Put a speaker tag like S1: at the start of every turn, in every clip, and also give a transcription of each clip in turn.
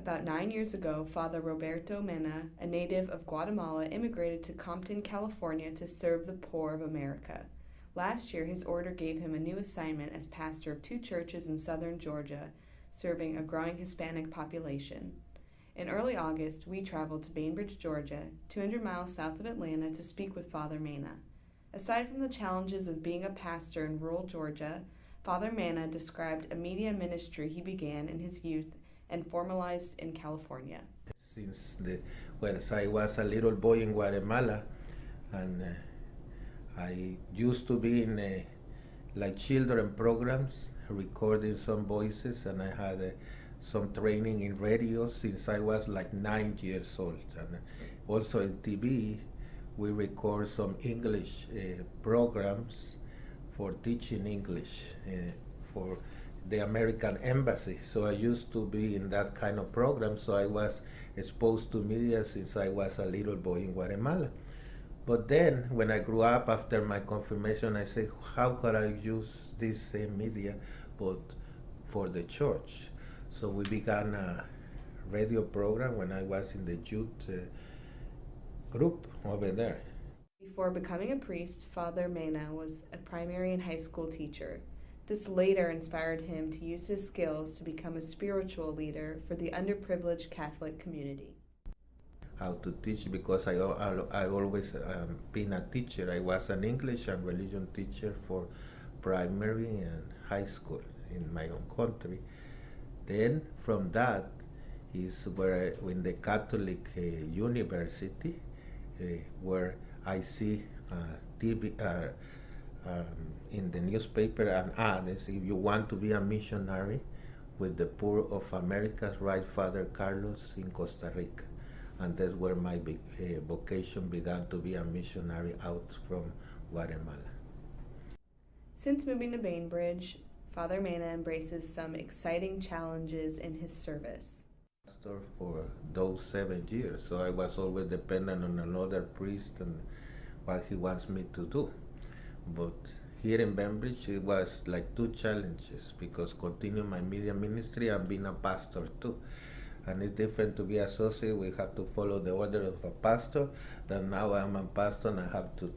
S1: About 9 years ago, Father Roberto Mena, a native of Guatemala, immigrated to Compton, California to serve the poor of America. Last year, his order gave him a new assignment as pastor of two churches in southern Georgia, serving a growing Hispanic population. In early August, we traveled to Bainbridge, Georgia, 200 miles south of Atlanta, to speak with Father Mena. Aside from the challenges of being a pastor in rural Georgia, Father Mena described a media ministry he began in his youth and formalized in California.
S2: When I was a little boy in Guatemala, and I used to be in like children programs, recording some voices, and I had some training in radio since I was like 9 years old. And also in TV, we record some English programs for teaching English for the American Embassy. So I used to be in that kind of program, so I was exposed to media since I was a little boy in Guatemala. But then, when I grew up after my confirmation, I said, how could I use this same media but for the church? So we began a radio program when I was in the youth group over there.
S1: Before becoming a priest, Father Mena was a primary and high school teacher. This later inspired him to use his skills to become a spiritual leader for the underprivileged Catholic community.
S2: How to teach, because I always been a teacher. I was an English and religion teacher for primary and high school in my own country. Then from that is where in the Catholic university where I see TV in the newspaper an ad. If you want to be a missionary with the poor of America, write Father Carlos in Costa Rica. And that's where my vocation began, to be a missionary out from Guatemala.
S1: Since moving to Bainbridge, Father Mena embraces some exciting challenges in his service.
S2: Pastor for those 7 years, so I was always dependent on another priest and what he wants me to do. But here in Bainbridge, it was like two challenges, because continue my media ministry and being a pastor too. And it's different to be associate. We have to follow the order of a pastor. Then now I'm a pastor and I have to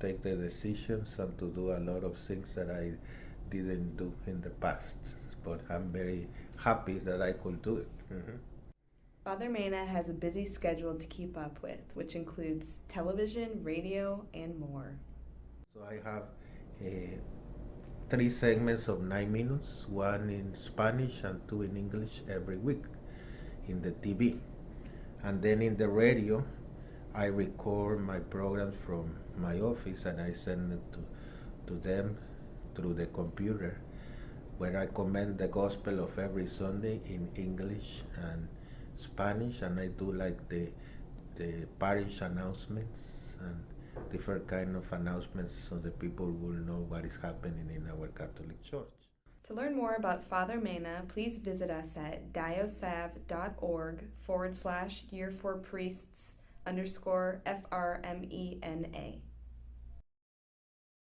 S2: take the decisions and to do a lot of things that I didn't do in the past. But I'm very happy that I could do it. Mm-hmm.
S1: Father Mena has a busy schedule to keep up with, which includes television, radio, and more.
S2: So I have 3 segments of 9 minutes, 1 in Spanish and 2 in English every week in the TV. And then in the radio, I record my programs from my office and I send it to them through the computer, where I comment the gospel of every Sunday in English and Spanish, and I do like the parish announcements and different kind of announcements so the people will know what is happening in our Catholic Church.
S1: To learn more about Father Mena, please visit us at diosav.org/year4priests_FRMENA.